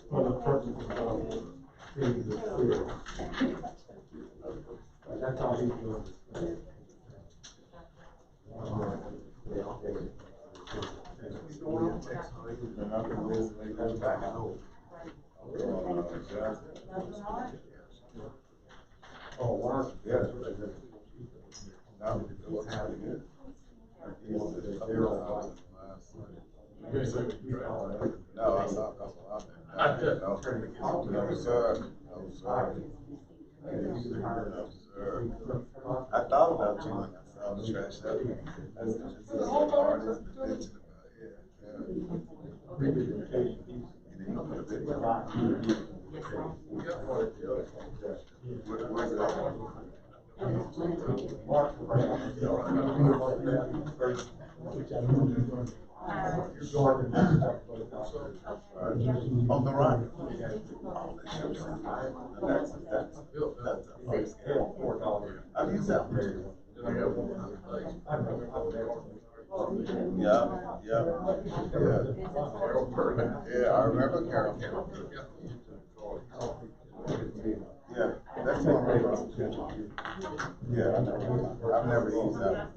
For the purpose of feeding the spirit. That's all he's doing. Oh, wow. Yeah. No, I saw a couple of them. No, sir. No, sir. No, sir. I thought about you when I saw the trash up. That's the hardest to mention about it. Yeah. And then you put a video on. Where's that? On the right. I've used that one too. Yeah, yeah, yeah. Yeah, I remember Carol. Yeah, that's one of yeah, I know. I've never used that.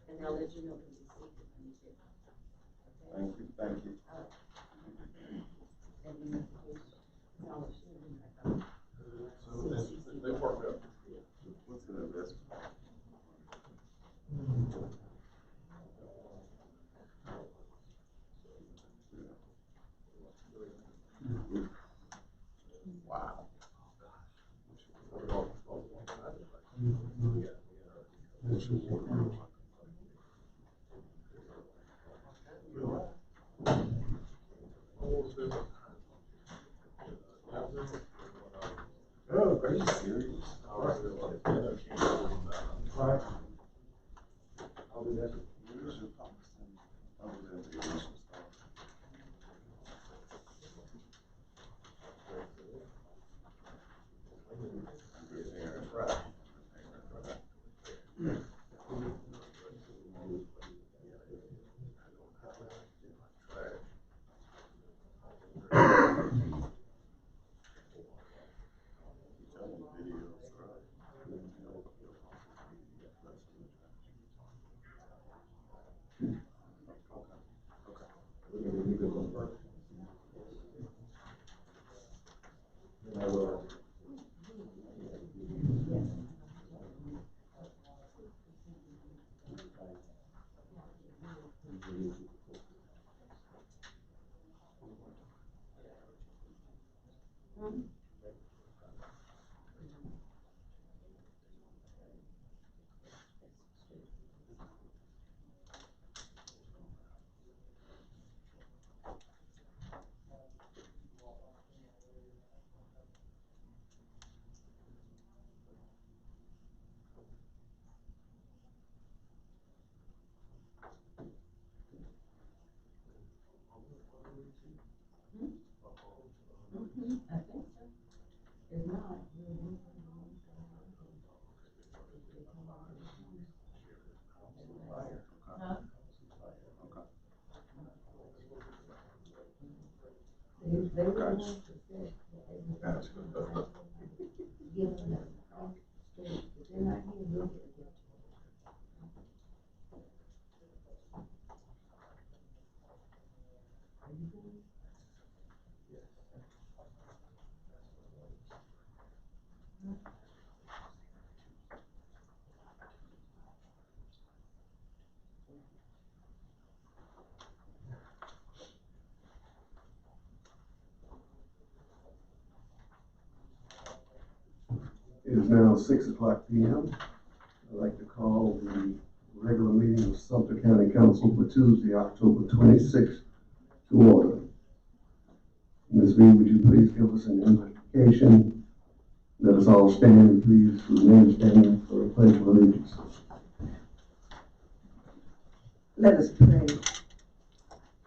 And I'll let you know when you see it. Thank you, So they work up. What's an investment? Wow. Oh, are you serious? Right. Where's your pump? Other than the initial stuff. Gotcha. Gotcha. It is now 6:00 p.m. I'd like to call the regular meeting of Sumter County Council for Tuesday, October 26th to order. Ms. V, would you please give us an invocation? Let us all stand and please remain standing for the Pledge of Allegiance. Let us pray.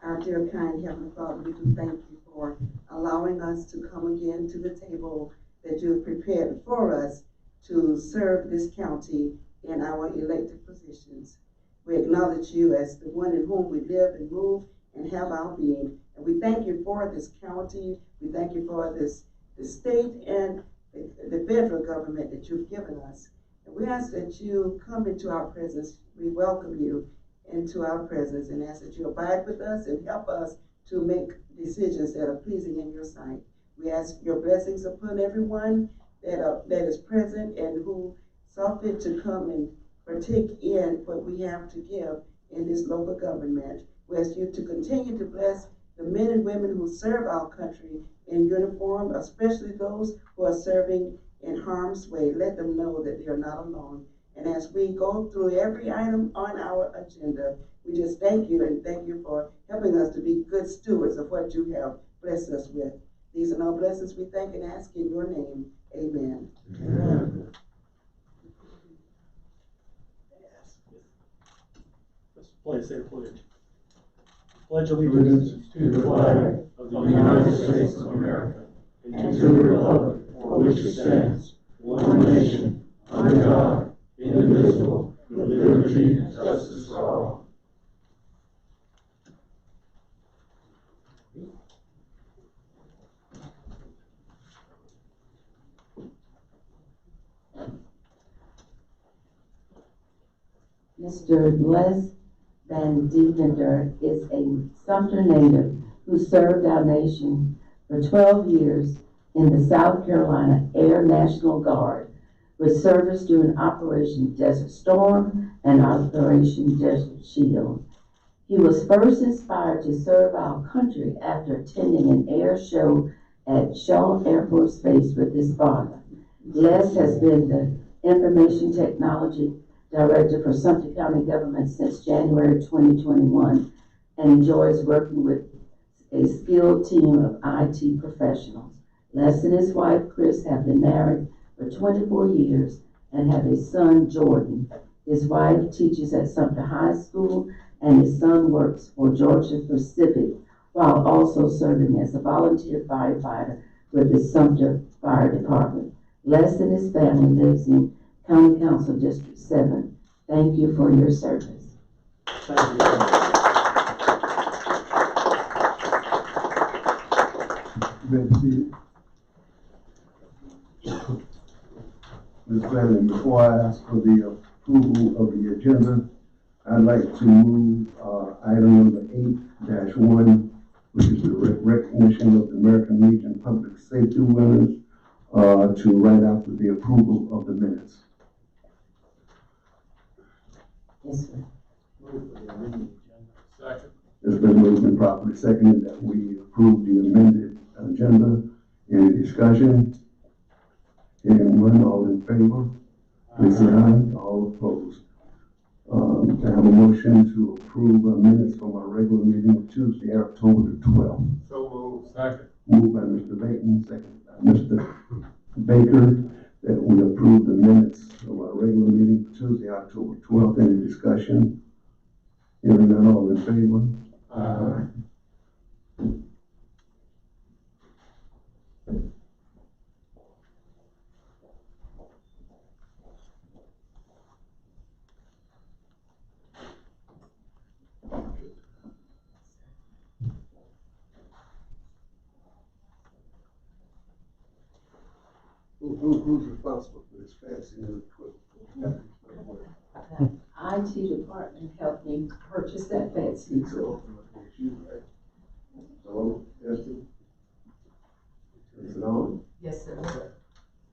Our dear kind Heavenly Father, we do thank you for allowing us to come again to the table that you have prepared for us to serve this county in our elected positions. We acknowledge you as the one in whom we live and move and have our being. And we thank you for this county. We thank you for the state and the federal government that you've given us. And we ask that you come into our presence. We welcome you into our presence and ask that you abide with us and help us to make decisions that are pleasing in your sight. We ask your blessings upon everyone that is present and who saw fit to come and partake in what we have to give in this local government. We ask you to continue to bless the men and women who serve our country in uniform, especially those who are serving in harm's way. Let them know that they are not alone. And as we go through every item on our agenda, we just thank you and thank you for helping us to be good stewards of what you have blessed us with. These are our blessings we thank and ask in your name. Amen. Amen. Let's play say pledge. Pledge allegiance to the flag of the United States of America and to the republic for which it stands, one nation, under God, indivisible, with liberty and justice for all. Mr. Les Van Devender is a Sumter native who served our nation for 12 years in the South Carolina Air National Guard with service during Operation Desert Storm and Operation Desert Shield. He was first inspired to serve our country after attending an air show at Shaw Air Force Base with his father. Les has been the Information Technology Director for Sumter County Government since January 2021 and enjoys working with a skilled team of IT professionals. Les and his wife, Chris, have been married for 24 years and have a son, Jordan. His wife teaches at Sumter High School and his son works for Georgia Pacific while also serving as a volunteer firefighter with the Sumter Fire Department. Les and his family lives in County Council District 7. Thank you for your service. Thank you. Ms. Glenn, before I ask for the approval of the agenda, I'd like to move item number 8-1, which is the recognition of the American Legion Public Safety winners, to right after the approval of the minutes. Yes, sir. Move for the amended agenda. Second. It's been moved and properly seconded that we approve the amended agenda. Any discussion? Hearing none, all in favor? Please say aye. All opposed. To have a motion to approve minutes from our regular meeting of Tuesday, October the 12th. So moved. Second. Moved by Mr. Layton, second by Mr. Baker, that we approve the minutes of our regular meeting for Tuesday, October 12th. Any discussion? Hearing none, all in favor? Aye. Who's responsible for this fancy new equipment? IT department helped me purchase that fancy So, it's you, right? Hello, Esther? Is it on? Yes, sir.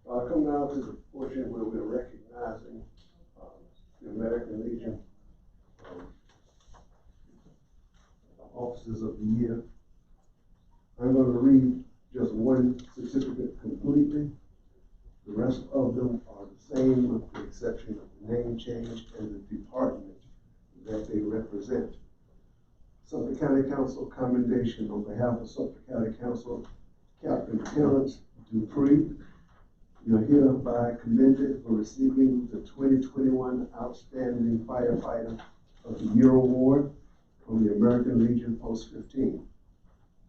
Come now to the portion where we're recognizing, the American Legion, officers of the year. I'm gonna read just one certificate completely. The rest of them are the same with the exception of the name change and the department that they represent. Sumter County Council commendation on behalf of Sumter County Council, Captain Terrence Dupree. You're hereby commended for receiving the 2021 Outstanding Firefighter of the Year Award from the American Legion Post 15.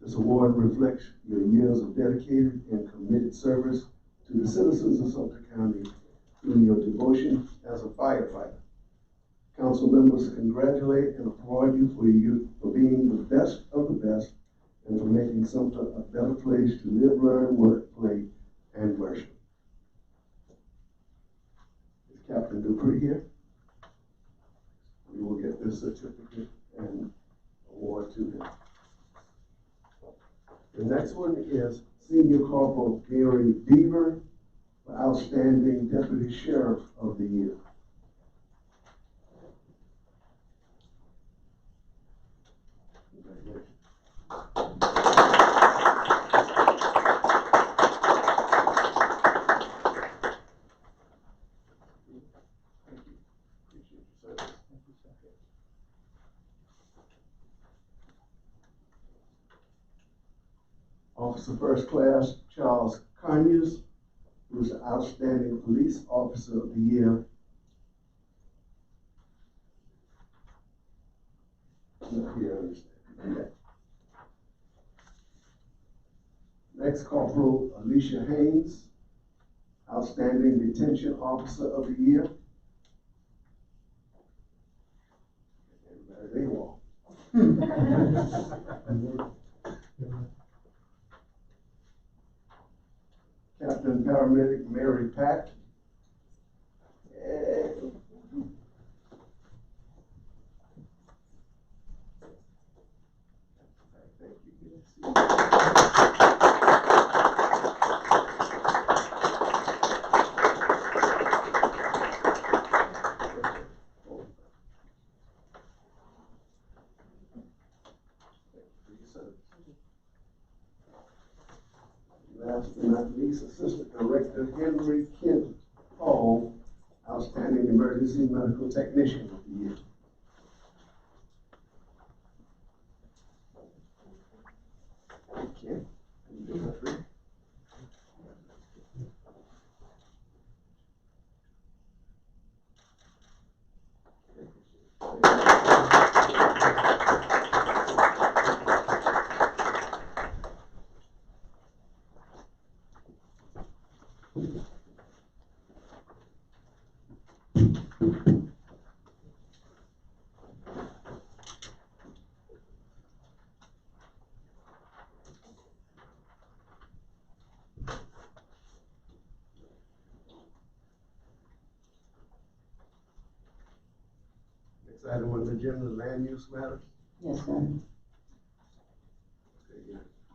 This award reflects your years of dedicated and committed service to the citizens of Sumter County through your devotion as a firefighter. Council members congratulate and applaud you for being the best of the best and for making Sumter a better place to live, learn, work, play, and worship. Is Captain Dupree here? We will get this certificate and award to him. The next one is Senior Corporal Gary Deaver for Outstanding Deputy Sheriff of the Year. Officer First Class Charles Conyers, who's the Outstanding Police Officer of the Year. Next, Corporal Alicia Haynes, Outstanding Detention Officer of the Year. Everybody, they walk. Captain Paramedic Mary Pack. Yeah. Thank you. Last but not least, Assistant Director Henry Kent Hall, Outstanding Emergency Medical Technician of the Year. Okay. Next item on the agenda, land use matters. Yes, sir.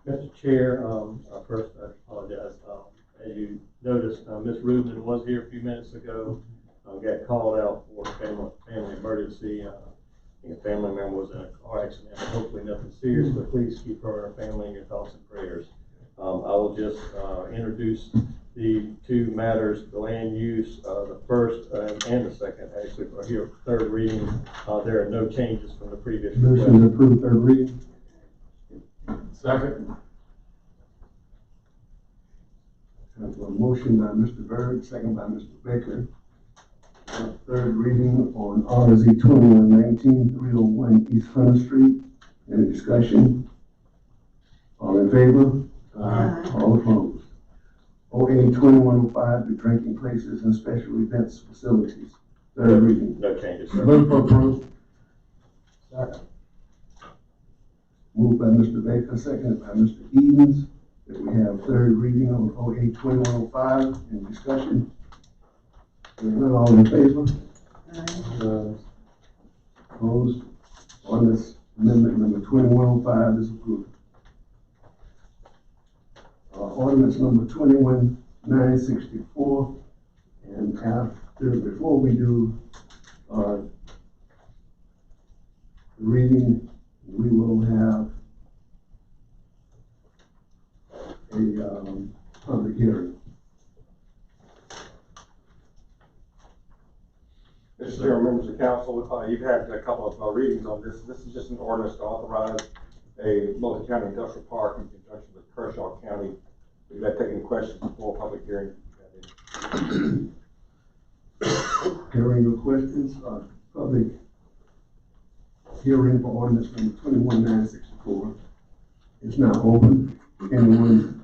Mr. Chair, first I apologize. As you noticed, Ms. Rubin was here a few minutes ago, got called out for family emergency. I think a family member was in a car accident. Hopefully nothing serious, but please keep her and her family in your thoughts and prayers. I will just introduce the two matters, the land use, the first and the second, actually, are here third reading. There are no changes from the previous request. Motion to approve third reading. Second. Have a motion by Mr. Byrd, second by Mr. Baker. Third reading on RZ 2119-301 East Hunter Street. Any discussion? All in favor? Aye. All opposed? OA 2105, the drinking places and special events facilities. Third reading. No changes, sir. Move for approval. Second. Moved by Mr. Baker, seconded by Mr. Edens. that we have third reading on 08-2105 in discussion. Hearing none, all in favor? Opposed? Ordinance amendment number 2105 is approved. Ordinance number 21964, and before we do reading, we will have a public hearing. Mr. Chairman, members of council, you've had a couple of readings on this. This is just an ordinance to authorize a multi-county industrial park in conjunction with Kershaw County. We've had taken questions before public hearing. Hearing no questions, public hearing for ordinance number 21964 is now open. Anyone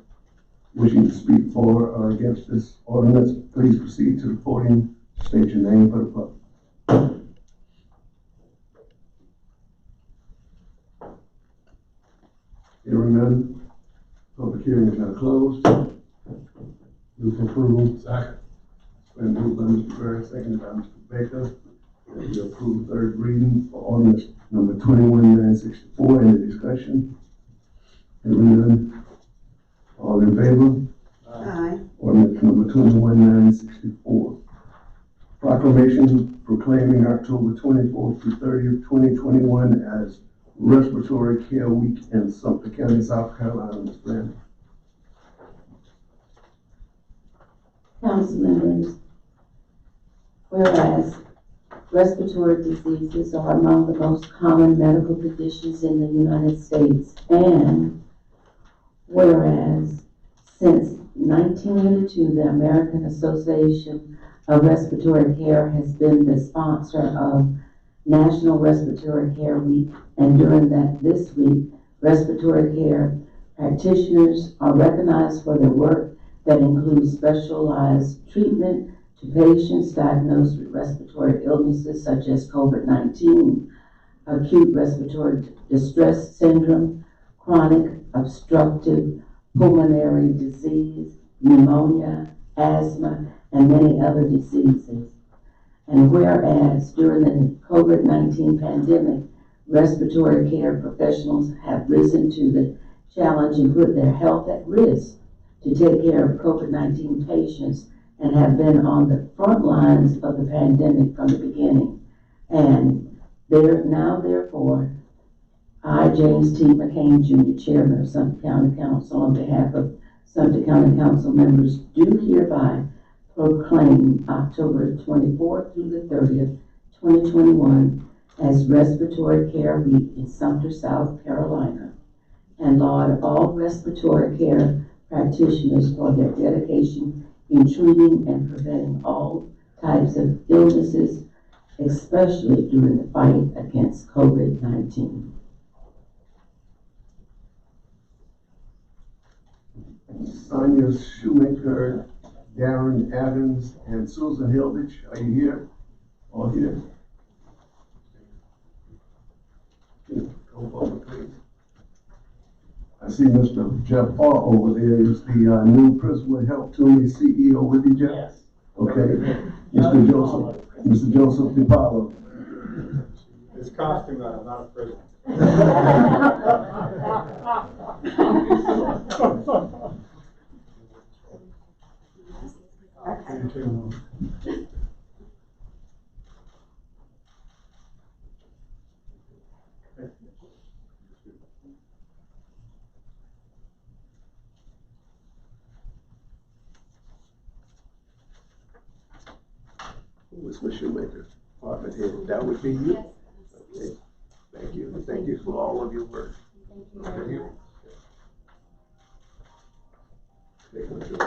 wishing to speak for or against this ordinance, please proceed to the podium. State your name for the public. Hearing none, public hearing is now closed. Move for approval. Second. Been moved by Mr. Bird, seconded by Mr. Baker, that we approve third reading for ordinance number 21964. Any discussion? Hearing none, all in favor? Aye. Ordinance number 21964. Proclamation proclaiming October 24th through 30th, 2021 as Respiratory Care Week in Sumter County, South Carolina. Ms. Brandon. Council members, whereas respiratory diseases are among the most common medical conditions in the United States, and whereas since 1982, the American Association of Respiratory Care has been the sponsor of National Respiratory Care Week, and during this week, respiratory care practitioners are recognized for their work that includes specialized treatment to patients diagnosed with respiratory illnesses such as COVID-19, acute respiratory distress syndrome, chronic obstructive pulmonary disease, pneumonia, asthma, and many other diseases. And whereas during the COVID-19 pandemic, respiratory care professionals have risen to the challenge and put their health at risk to take care of COVID-19 patients and have been on the front lines of the pandemic from the beginning. And therefore, I, James T. McCain Jr., Chairman of Sumter County Council, on behalf of Sumter County Council members, do hereby proclaim October 24th through the 30th, 2021 as Respiratory Care Week in Sumter, South Carolina, and laud all respiratory care practitioners for their dedication in treating and preventing all types of illnesses, especially during the fight against COVID-19. Sonia Shoemaker, Darren Evans, and Susan Hilditch, are you here? All here? Go forward, please. I see Mr. Jeff Farr over there is the new principal Help to Me CEO with you, Jeff? Yes. Okay. Mr. Joseph DiPaolo. It's costume, not a prison. Who was Ms. Shoemaker? Department head. That would be you? Okay. Thank you. Thank you for all of your work. Thank you. Thank you.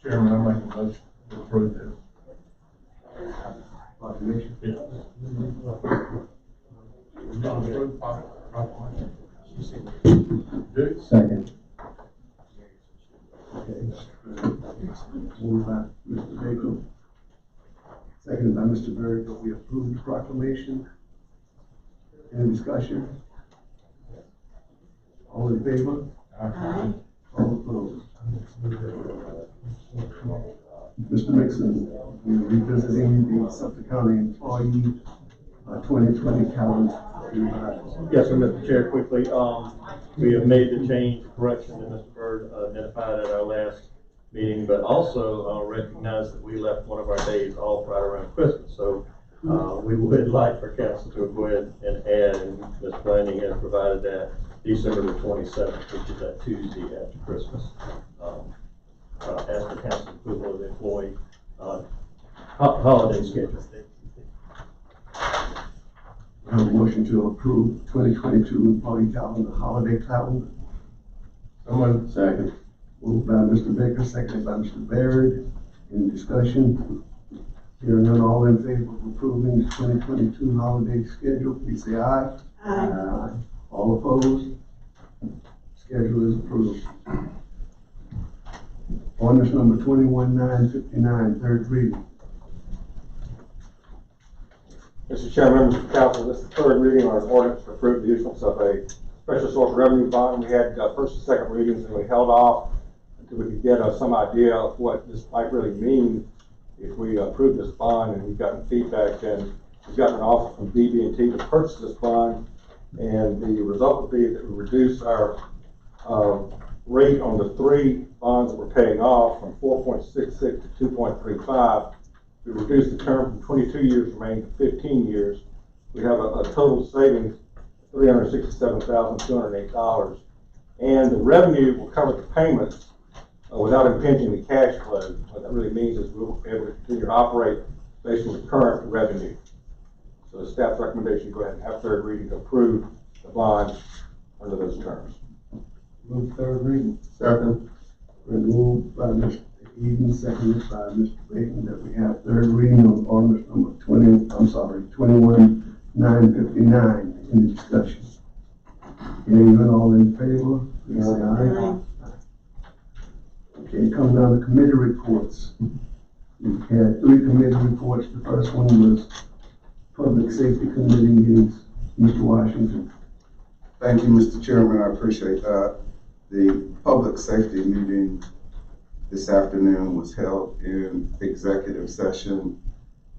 Chairman, I make a motion to approve this. proclamation? Second. Okay. Moved by Mr. Baker. Seconded by Mr. Byrd, that we approve the proclamation. Any discussion? All in favor? Aye. All opposed? Mr. Mixon, we're revisiting the Sumter County Employee 2020 calendar. Yes, sir, Mr. Chair, quickly, we have made the change, correction that Mr. Byrd identified at our last meeting, but also recognize that we left one of our days off right around Christmas. So we would like for council to go ahead and add, and Ms. Blanding has provided that, December the 27th, which is that Tuesday after Christmas. As for council approval of the employee holiday schedule. We have a motion to approve 2022 employee calendar, holiday calendar. Someone second. Moved by Mr. Baker, seconded by Mr. Baird. Any discussion? Hearing none, all in favor of approving the 2022 holiday schedule, please say aye. Aye. All opposed? Schedule is approved. Ordinance number 21-959, third reading. Mr. Chairman, members of the council, this is the third reading on an ordinance to approve the issuance of a special source of revenue bond. We had first and second readings, and we held off until we could get some idea of what this might really mean if we approve this bond. And we've gotten feedback, and we've gotten an offer from BB&T to purchase this bond. And the result would be that we reduce our rate on the three bonds that we're paying off from 4.66 to 2.35. We reduced the term from 22 years remaining to 15 years. We have a total savings of $367,208. And the revenue will cover the payments without impinging the cash flow. What that really means is we'll be able to continue to operate based on the current revenue. So the staff's recommendation, go ahead and have third reading to approve the bond under those terms. Move third reading. Second. Been moved by Mr. Eden, seconded by Mr. Bacon, that we have third reading on ordinance number 21-959. Any discussion? Hearing none, all in favor, please say aye. Okay, coming down to committee reports. We've had 3 committee reports. The first one was Public Safety Committee meetings. Mr. Washington. Thank you, Mr. Chairman. I appreciate that. The public safety meeting this afternoon was held in executive session.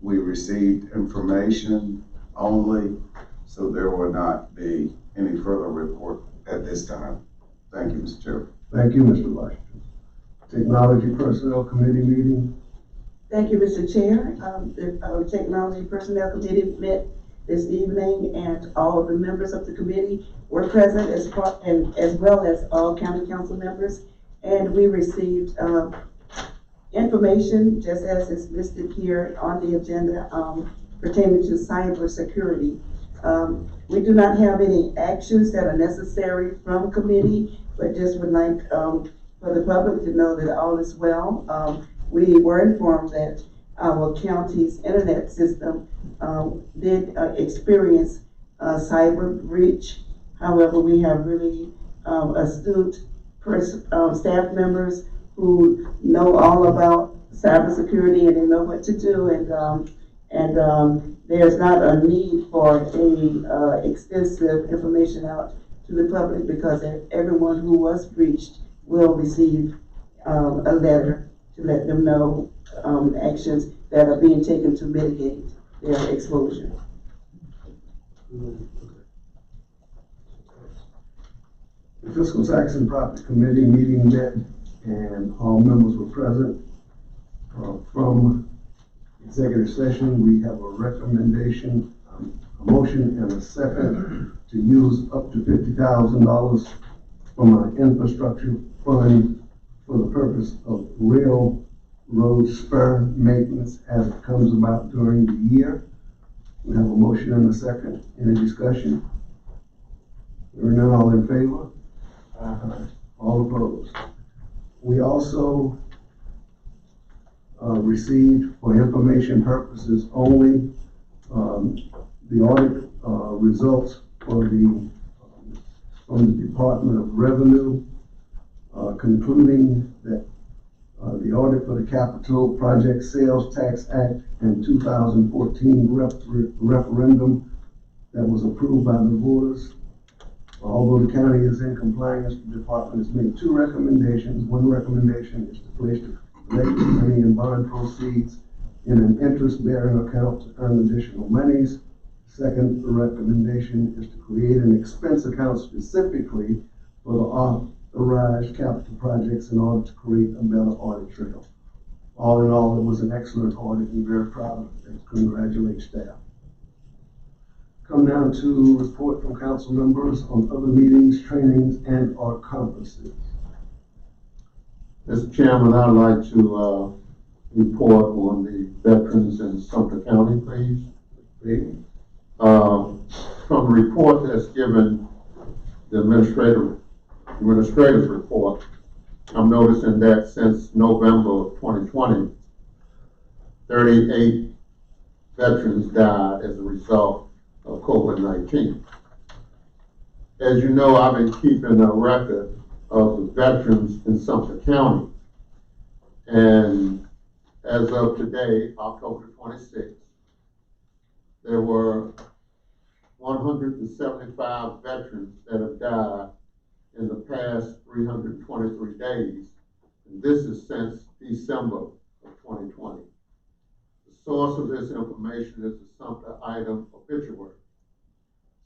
We received information only, so there will not be any further report at this time. Thank you, Mr. Chairman. Thank you, Mr. Washington. Technology Personnel Committee meeting. Thank you, Mr. Chair. The Technology Personnel Committee met this evening, and all of the members of the committee were present as well as all county council members. And we received information, just as is listed here on the agenda, pertaining to cybersecurity. We do not have any actions that are necessary from committee, but just would like for the public to know that all is well. We were informed that our county's internet system did experience cyber breach. However, we have really astute staff members who know all about cybersecurity, and they know what to do, and there's not a need for any extensive information out to the public, because everyone who was breached will receive a letter to let them know actions that are being taken to mitigate their exposure. The Fiscal Tax and Property Committee meeting met, and all members were present. From executive session, we have a recommendation, a motion and a second to use up to $50,000 from our infrastructure fund for the purpose of railroad spur maintenance as it comes about during the year. We have a motion and a second. Any discussion? Hearing none, all in favor? All opposed? We also received, for information purposes only, The audit results from the Department of Revenue concluding that the audit for the Capital Project Sales Tax Act and 2014 referendum that was approved by the voters. Although the county is in compliance, the department has made two recommendations. One recommendation is to place the collected money and bond proceeds in an interest-bearing account to earn additional monies. Second recommendation is to create an expense account specifically for the authorized capital projects in order to create a better audit trail. All in all, it was an excellent audit and very proud of it. Congratulate staff. Come down to report from council members on other meetings, trainings, and or conferences. Mr. Chairman, I'd like to report on the veterans in Sumter County, please. From the report that's given, the administrative report, I'm noticing that since November of 2020, 38 veterans died as a result of COVID-19. As you know, I've been keeping a record of the veterans in Sumter County. And as of today, October 26th, there were 175 veterans that have died in the past 323 days. And this is since December of 2020. The source of this information is the Sumter item obituary.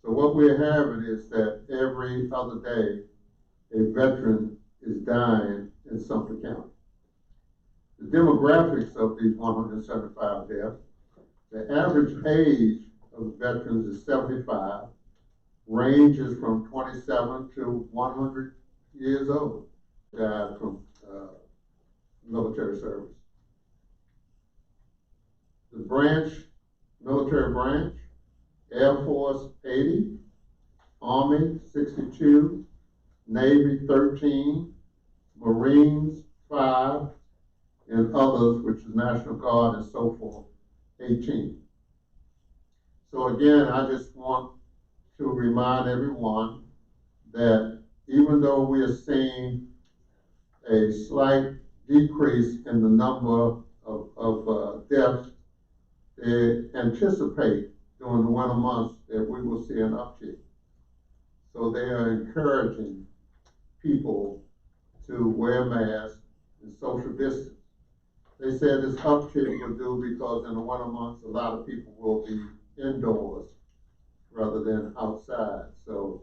So what we're having is that every other day, a veteran is dying in Sumter County. The demographics of these 175 deaths, the average age of the veterans is 75, ranges from 27 to 100 years old, died from military service. The branch, military branch, Air Force 80, Army 62, Navy 13, Marines 5, and others, which is National Guard and so forth, 18. So again, I just want to remind everyone that even though we are seeing a slight decrease in the number of deaths, they anticipate during the winter months that we will see an uptick. So they are encouraging people to wear masks and social distance. They said this uptick will do because in the winter months, a lot of people will be indoors rather than outside. So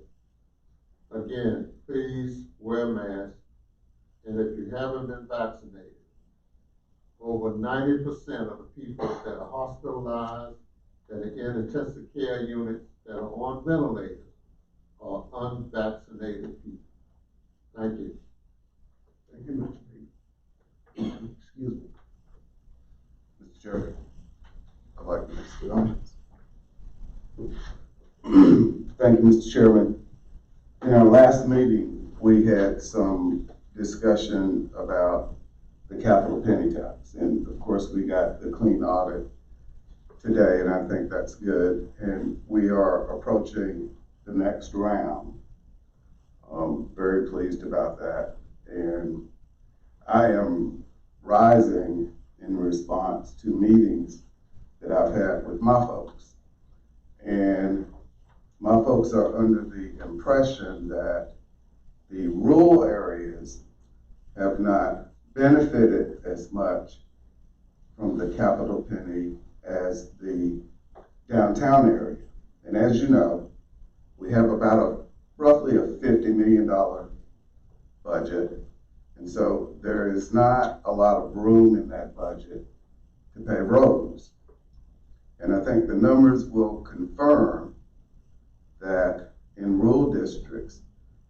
again, please wear masks. And if you haven't been vaccinated, over 90% of the people that are hospitalized, that are in intensive care units, that are on ventilators, are unvaccinated people. Thank you. Thank you, Mr. Pete. Excuse me. Mr. Chairman, I'd like to make some comments. Thank you, Mr. Chairman. In our last meeting, we had some discussion about the capital penny tax. And of course, we got the clean audit today, and I think that's good. And we are approaching the next round. Very pleased about that. And I am rising in response to meetings that I've had with my folks. And my folks are under the impression that the rural areas have not benefited as much from the capital penny as the downtown area. And as you know, we have about roughly a $50 million budget. And so there is not a lot of room in that budget to pay roads. And I think the numbers will confirm that in rural districts,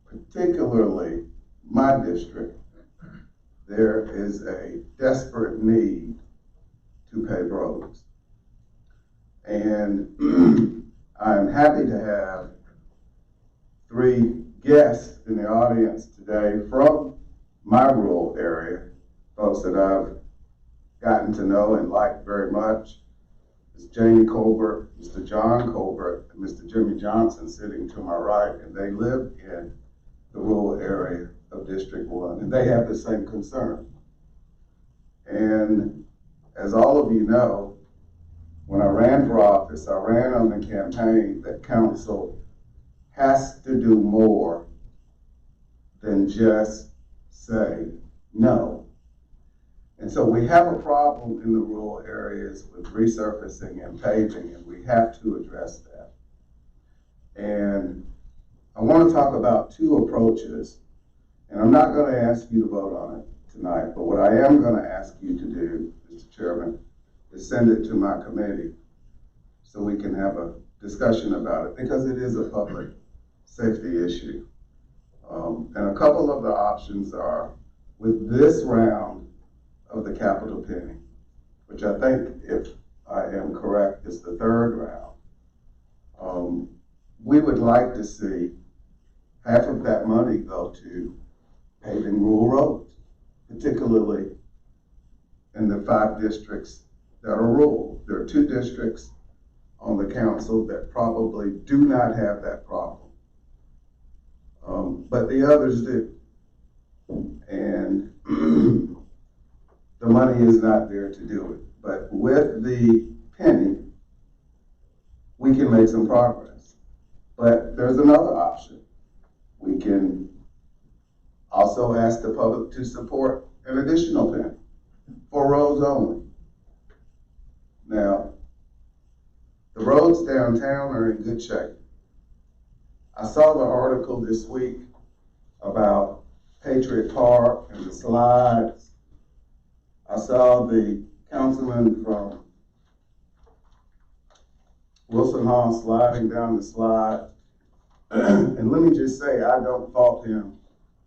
particularly my district, there is a desperate need to pave roads. And I'm happy to have 3 guests in the audience today from my rural area, folks that I've gotten to know and like very much. Ms. Jamie Colbert, Mr. John Colbert, and Mr. Jimmy Johnson sitting to my right, and they live in the rural area of District 1, and they have the same concern. And as all of you know, when I ran for office, I ran on the campaign that council has to do more than just say no. And so we have a problem in the rural areas with resurfacing and paving, and we have to address that. And I want to talk about two approaches, and I'm not going to ask you to vote on it tonight, but what I am going to ask you to do, Mr. Chairman, is send it to my committee so we can have a discussion about it, because it is a public safety issue. And a couple of the options are, with this round of the capital penny, which I think, if I am correct, is the third round, we would like to see half of that money go to paving rural roads, particularly in the 5 districts that are rural. There are 2 districts on the council that probably do not have that problem. But the others do. And the money is not there to do it. But with the penny, we can make some progress. But there's another option. We can also ask the public to support an additional penny for roads only. Now, the roads downtown are in good shape. I saw the article this week about Patriot Park and the slides. I saw the councilman from Wilson Hall sliding down the slide. And let me just say, I don't fault him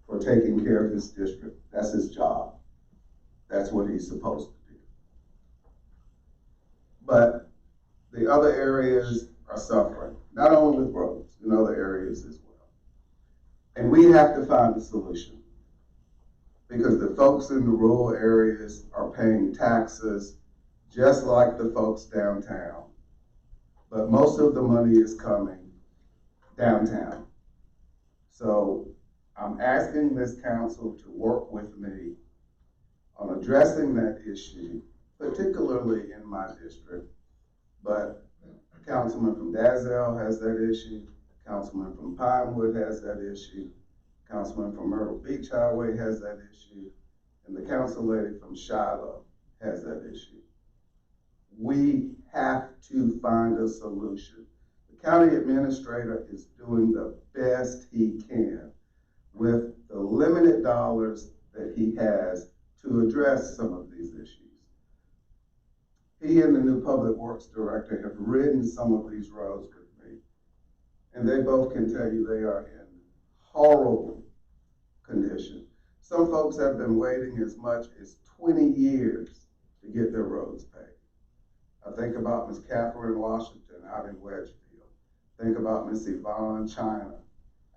for taking care of his district. That's his job. That's what he's supposed to do. But the other areas are suffering, not only with roads, in other areas as well. And we have to find a solution, because the folks in the rural areas are paying taxes just like the folks downtown. But most of the money is coming downtown. So I'm asking this council to work with me on addressing that issue, particularly in my district. But Councilman from Dazzell has that issue. Councilman from Pinewood has that issue. Councilman from Myrtle Beach Highway has that issue. And the council lady from Shiloh has that issue. We have to find a solution. The county administrator is doing the best he can with the limited dollars that he has to address some of these issues. He and the new public works director have ridden some of these roads with me, and they both can tell you they are in horrible condition. Some folks have been waiting as much as 20 years to get their roads paved. I think about Ms. Catherine Washington out in Wedgefield. Think about Ms. Yvonne China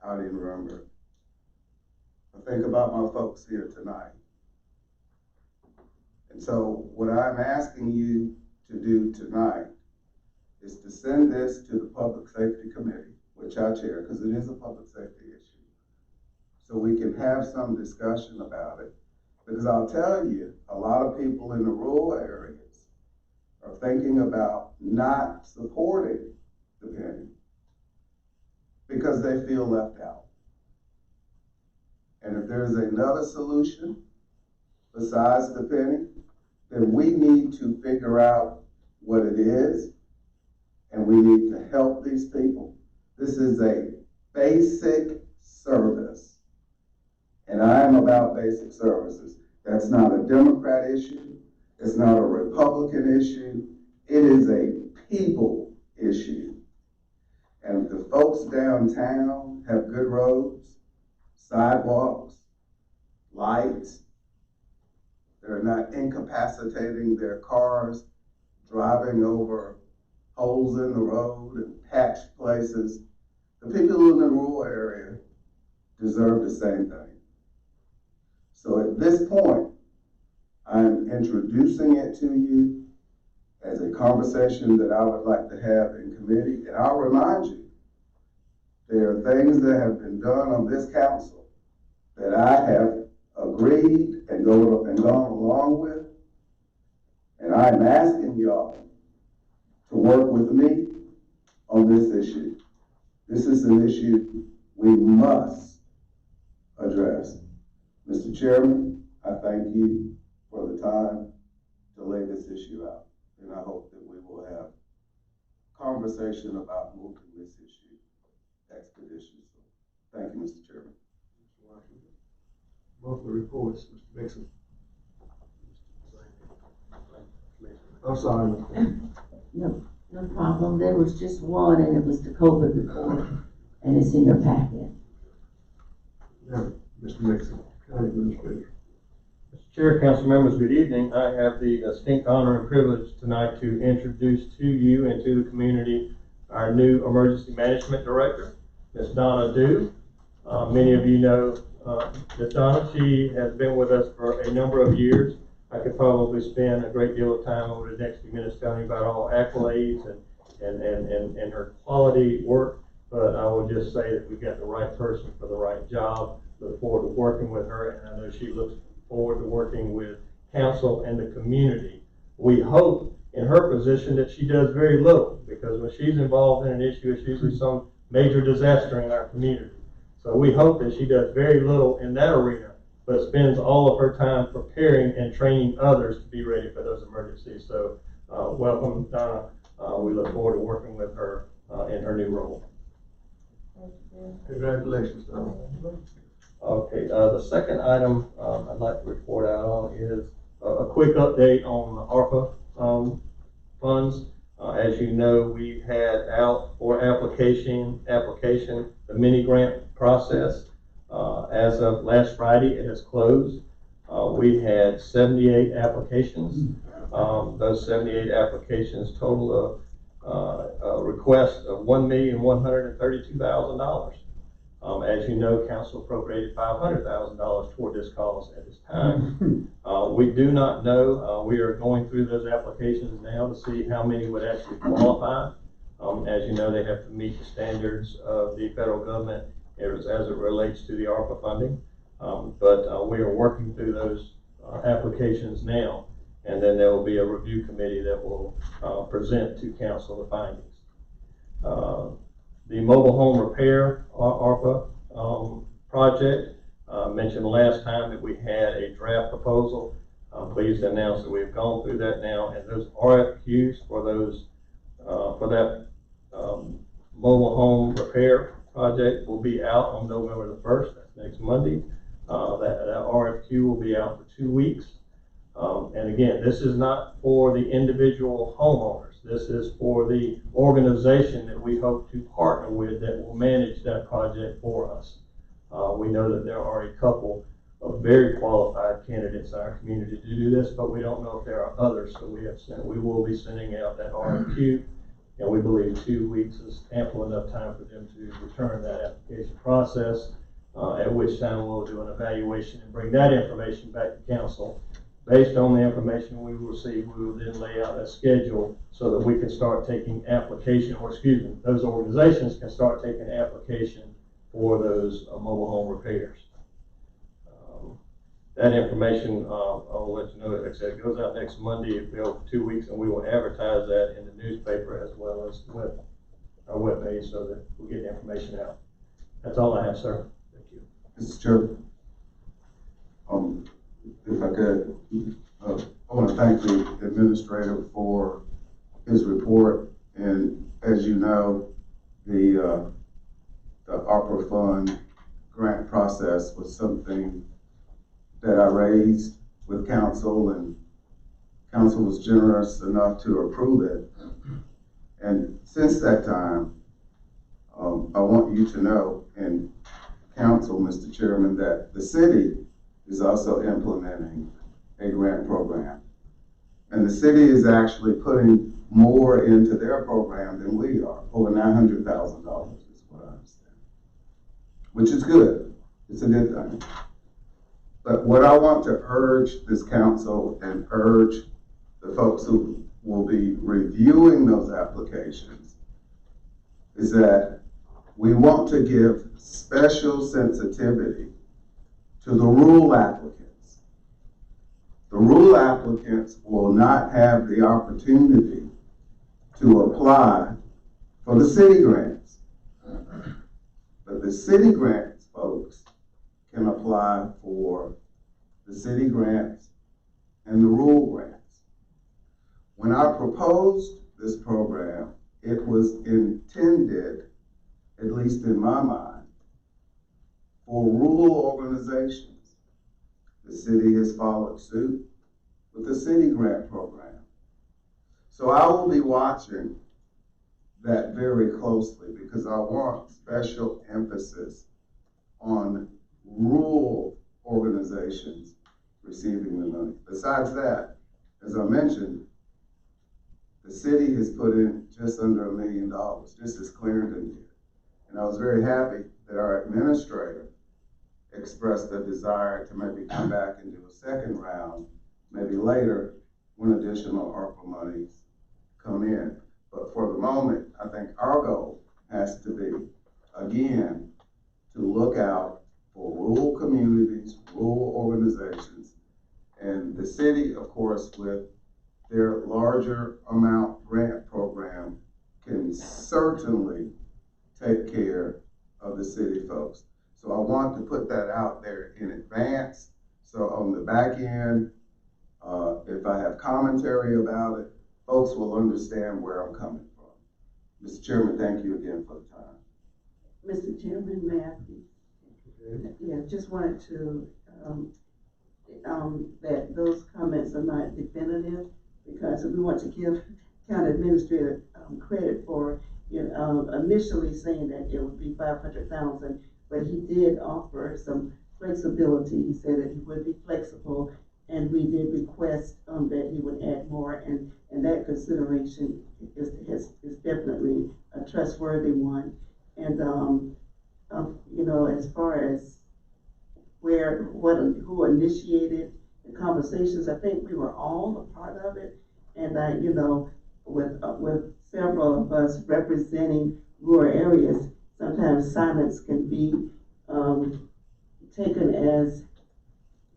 out in Rumburg. I think about my folks here tonight. And so what I'm asking you to do tonight is to send this to the Public Safety Committee, which I chair, because it is a public safety issue, so we can have some discussion about it. Because I'll tell you, a lot of people in the rural areas are thinking about not supporting the penny because they feel left out. And if there's another solution besides the penny, then we need to figure out what it is, and we need to help these people. This is a basic service, and I am about basic services. That's not a Democrat issue. It's not a Republican issue. It is a people issue. And if the folks downtown have good roads, sidewalks, lights, they're not incapacitating their cars, driving over holes in the road and patched places, the people in the rural area deserve the same thing. So at this point, I'm introducing it to you, as a conversation that I would like to have in committee. And I'll remind you, there are things that have been done on this council that I have agreed and gone along with. And I'm asking y'all to work with me on this issue. This is an issue we must address. Mr. Chairman, I thank you for the time to lay this issue out. And I hope that we will have conversation about moving this issue expeditiously. Thank you, Mr. Chairman. Monthly reports, Mr. Mixon. I'm sorry. No problem. There was just one, and it was the COVID report, and it's in your packet. Yeah, Mr. Mixon, County Administrator. Mr. Chair, council members, good evening. I have the distinct honor and privilege tonight to introduce to you and to the community our new Emergency Management Director, Ms. Donna Dew. Many of you know Ms. Donna. She has been with us for a number of years. I could probably spend a great deal of time over the next few minutes telling you about all accolades and her quality work, but I will just say that we've got the right person for the right job. Look forward to working with her, and I know she looks forward to working with council and the community. We hope in her position that she does very little, because when she's involved in an issue, it's usually some major disaster in our community. So we hope that she does very little in that arena, but spends all of her time preparing and training others to be ready for those emergencies. So welcome, Donna. We look forward to working with her in her new role. Congratulations, Donna. Okay, the second item I'd like to report out on is a quick update on the ARPA funds. As you know, we had out for application the mini grant process. As of last Friday, it has closed. We had 78 applications. Those 78 applications total a request of $1,132,000. As you know, council appropriated $500,000 toward this cause at this time. We do not know. We are going through those applications now to see how many would actually qualify. As you know, they have to meet the standards of the federal government as it relates to the ARPA funding. But we are working through those applications now, and then there will be a review committee that will present to council the findings. The mobile home repair ARPA project, mentioned last time that we had a draft proposal. I'm pleased to announce that we've gone through that now, and those RFQs for those for that mobile home repair project will be out on November the 1st. That's next Monday. That RFQ will be out for 2 weeks. And again, this is not for the individual homeowners. This is for the organization that we hope to partner with that will manage that project for us. We know that there are a couple of very qualified candidates in our community to do this, but we don't know if there are others. So we will be sending out that RFQ, and we believe 2 weeks is ample enough time for them to return that application process, at which time we'll do an evaluation and bring that information back to council. Based on the information we will receive, we will then lay out a schedule so that we can start taking application, or excuse me, those organizations can start taking application for those mobile home repairs. That information, I'll let you know, like I said, it goes out next Monday. It'll be over 2 weeks, and we will advertise that in the newspaper as well as our webpage so that we'll get the information out. That's all I have, sir. Thank you. Mr. Chairman, if I could, I want to thank the administrator for his report. And as you know, the ARPA fund grant process was something that I raised with council, and council was generous enough to approve it. And since that time, I want you to know, and council, Mr. Chairman, that the city is also implementing a grant program. And the city is actually putting more into their program than we are, over $900,000 is what I understand, which is good. It's a good thing. But what I want to urge this council and urge the folks who will be reviewing those applications is that we want to give special sensitivity to the rural applicants. The rural applicants will not have the opportunity to apply for the city grants. But the city grants folks can apply for the city grants and the rural grants. When I proposed this program, it was intended, at least in my mind, for rural organizations. The city has followed suit with the city grant program. So I will be watching that very closely because I want special emphasis on rural organizations receiving the money. Besides that, as I mentioned, the city has put in just under $1 million, just as Clarendon did. And I was very happy that our administrator expressed a desire to maybe come back and do a second round, maybe later, when additional ARPA monies come in. But for the moment, I think our goal has to be, again, to look out for rural communities, rural organizations, and the city, of course, with their larger amount grant program can certainly take care of the city folks. So I want to put that out there in advance. So on the back end, if I have commentary about it, folks will understand where I'm coming from. Mr. Chairman, thank you again for the time. Mr. Chairman, may I please? Yeah, just wanted to, that those comments are not definitive because we want to give county administrator credit for initially saying that it would be 500,000, but he did offer some flexibility. He said that he would be flexible, and we did request that he would add more, and that consideration is definitely a trustworthy one. And as far as who initiated the conversations, I think we were all a part of it, and with several of us representing rural areas, sometimes silence can be taken as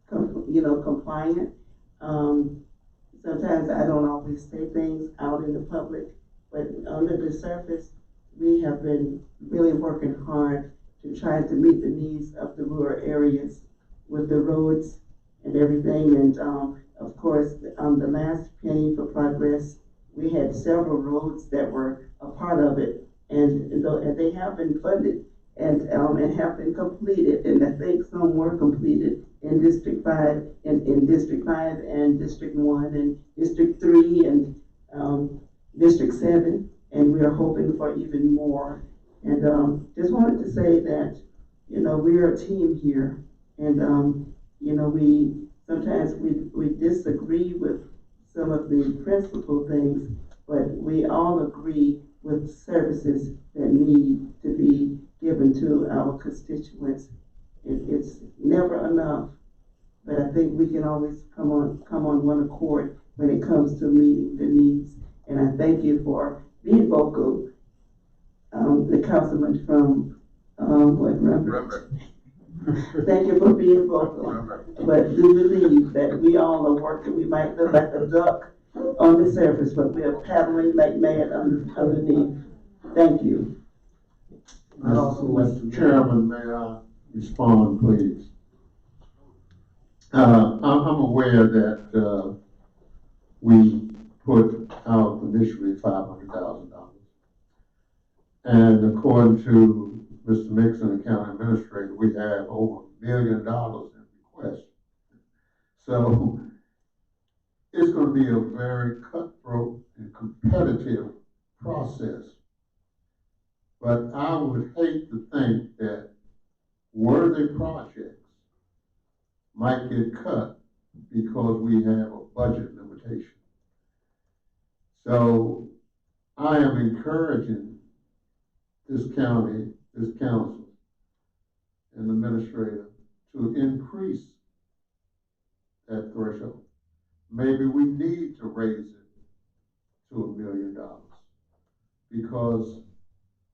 compliant. Sometimes I don't always say things out in the public, but under the surface, we have been really working hard to try to meet the needs of the rural areas with the roads and everything. And of course, the last penny for progress, we had several roads that were a part of it, and they have been funded and have been completed. And I think some were completed in District 5, in District 5 and District 1 and District 3 and District 7, and we are hoping for even more. And just wanted to say that, we're a team here, and we sometimes we disagree with some of the principal things, but we all agree with services that need to be given to our constituents. It's never enough, but I think we can always come on one accord when it comes to meeting the needs. And I thank you for being vocal, the councilman from Rumber. Thank you for being vocal, but do believe that we all are working. We might look like a duck on the surface, but we are paddling like mad underneath. Thank you. Mr. Chairman, may I respond, please? I'm aware that we put out initially $500,000. And according to Mr. Nixon, the county administrator, we have over $1 million in requests. So it's going to be a very cutthroat and competitive process. But I would hate to think that worthy projects might get cut because we have a budget limitation. So I am encouraging this county, this council, and the administrator to increase that threshold. Maybe we need to raise it to $1 million. Because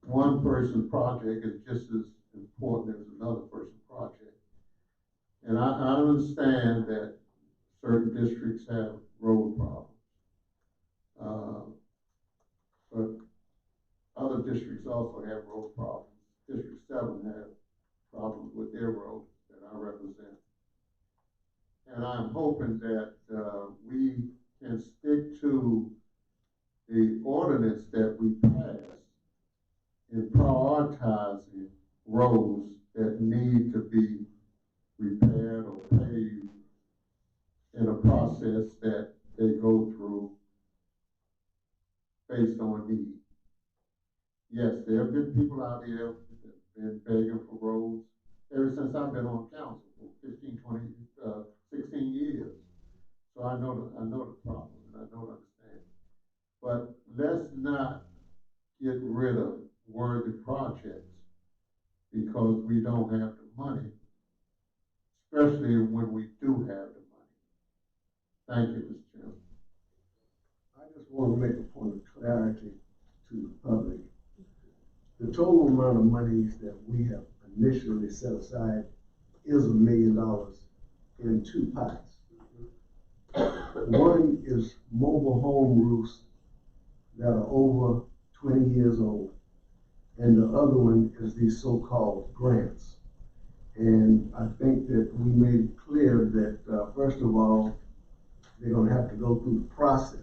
one person's project is just as important as another person's project. And I understand that certain districts have road problems. But other districts also have road problems. District 7 has problems with their roads that I represent. And I'm hoping that we can stick to the ordinance that we passed in prioritizing roads that need to be repaired or paved in a process that they go through based on need. Yes, there have been people out there that have been begging for roads ever since I've been on council for 15, 20, 16 years. So I know the problem and I don't understand. But let's not get rid of worthy projects because we don't have the money, especially when we do have the money. Thank you, Mr. Chairman. I just want to make a point of clarity to the public. The total amount of monies that we have initially set aside is $1 million in two pots. One is mobile home roofs that are over 20 years old, and the other one is these so-called grants. And I think that we made it clear that, first of all, they're gonna have to go through the process.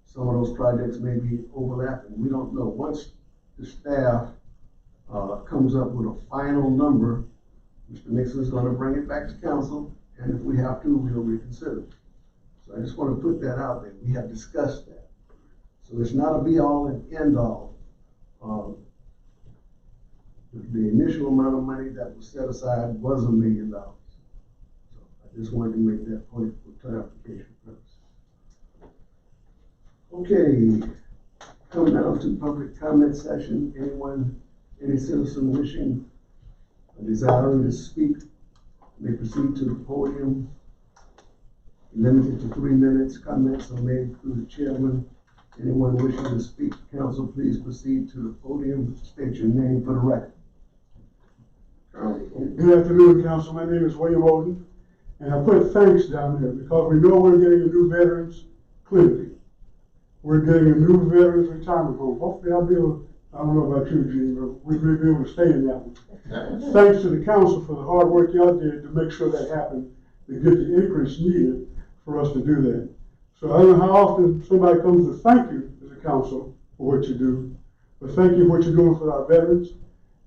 Some of those projects may be overlapping, we don't know. Once the staff comes up with a final number, Mr. Nixon's gonna bring it back to council, and if we have to, we'll reconsider. So I just want to put that out there. We have discussed that. So it's not a be-all and end-all. The initial amount of money that was set aside was $1 million. So I just wanted to make that point for clarification purposes. Okay, coming down to public comment session. Any citizen wishing or desiring to speak may proceed to the podium. Limited to 3 minutes. Comments are made through the chairman. Anyone wishing to speak to council, please proceed to the podium. State your name for the record. Good afternoon, council. My name is William Oden, and I put thanks down there because we know we're getting a new veterans clinic. We're getting a new veterans retirement home. Hopefully I'll be able, I don't know about you, Gene, but we may be able to stay in that one. Thanks to the council for the hard work y'all did to make sure that happened, to get the increase needed for us to do that. So I don't know how often somebody comes to thank you as a council for what you do, but thank you for what you're doing for our veterans.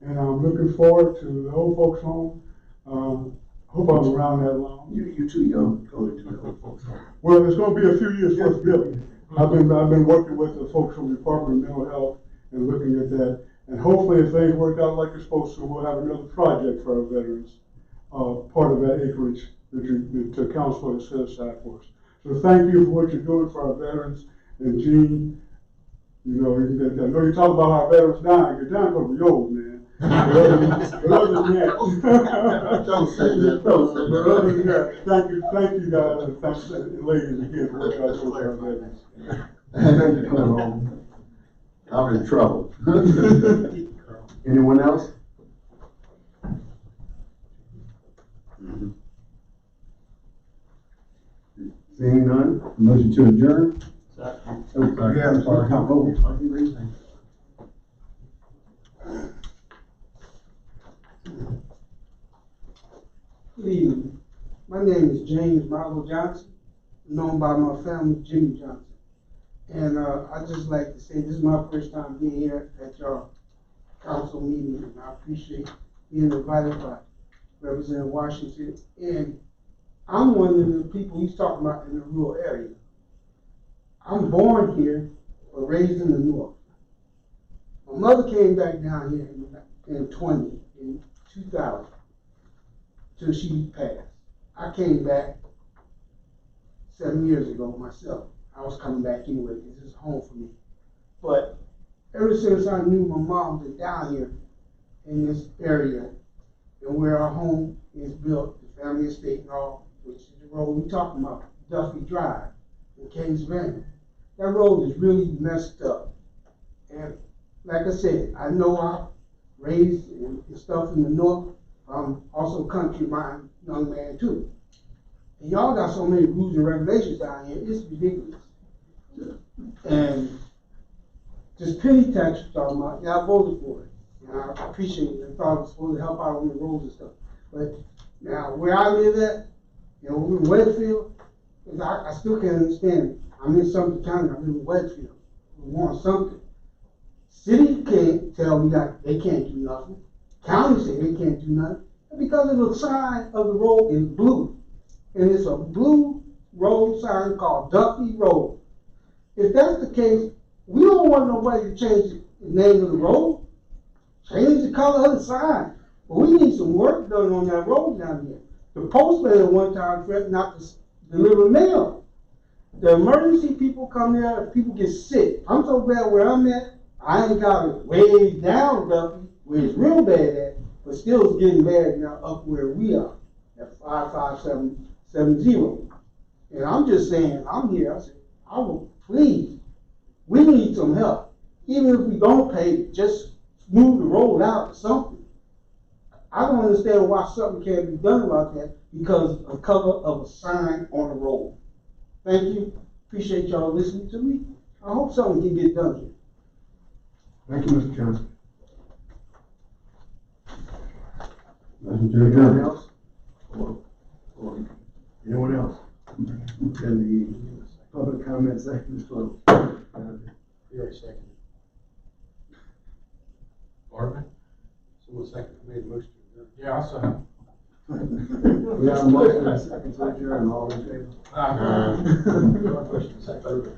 And I'm looking forward to the old folks home. Hope I'm around that long. You're too young to go into the old folks home. Well, it's going to be a few years worth of building. I've been working with the folks from the Department of Mental Health and looking at that. And hopefully, if things work out like they're supposed to, we'll have another project for our veterans, part of that acreage that the council has set aside for us. So thank you for what you're doing for our veterans. And Gene, you know, I know you talk about our veterans dying. You're dying because we're old, man. But other than that, Don't say that. Don't say but other than that, thank you guys and thanks ladies again for what y'all do for our veterans. Thank you for coming home. I'm in trouble. Anyone else? Seeing none, motion to adjourn. Oh, sorry. Yeah, I'm sorry. Good evening. My name is James Marvo Johnson, known by my family Jimmy Johnson. And I just like to say this is my first time being here at your council meeting, and I appreciate being invited by Representative Washington. And I'm one of the people he's talking about in the rural area. I'm born here, but raised in the north. My mother came back down here in 2000, till she passed. I came back 7 years ago myself. I was coming back anyway because this is home for me. But ever since I knew my mom been down here in this area and where our home is built, the family estate and all, which is the road we talking about, Duffy Drive in Kings Bend. that road is really messed up. And like I said, I know I raised and stuff in the north. I'm also country mind young man too. And y'all got so many rules and regulations down here, it's ridiculous. And this penny tax you're talking about, yeah, I voted for it. And I appreciate it. I thought it was supposed to help out on the roads and stuff. But now where I live at, you know, we're in Wedgefield, I still can't understand it. I'm in Sumter County, I live in Wedgefield. We want something. City can't tell me that they can't do nothing. County say they can't do nothing. Because of the sign of the road is blue. And it's a blue road sign called Duffy Road. If that's the case, we don't want nobody to change the name of the road. Change the color of the sign. But we need some work done on that road down here. The postman at one time threatened not to deliver mail. The emergency people come there if people get sick. I'm so glad where I'm at, I ain't got it way down Duffy, where it's real bad at, but still it's getting bad now up where we are, at 55770. And I'm just saying, I'm here, I said, I will, please, we need some help. Even if we don't pay, just move the road out or something. I don't understand why something can't be done about that because of color of a sign on the road. Thank you. Appreciate y'all listening to me. I hope something can get done here. Thank you, Mr. Johnson. Anyone else? Or anyone else? And the public comment section is closed. Very second. Marvin? Someone second, made a motion. Yeah, I'll second. We have a motion and a second to adjourn, all in favor? Second.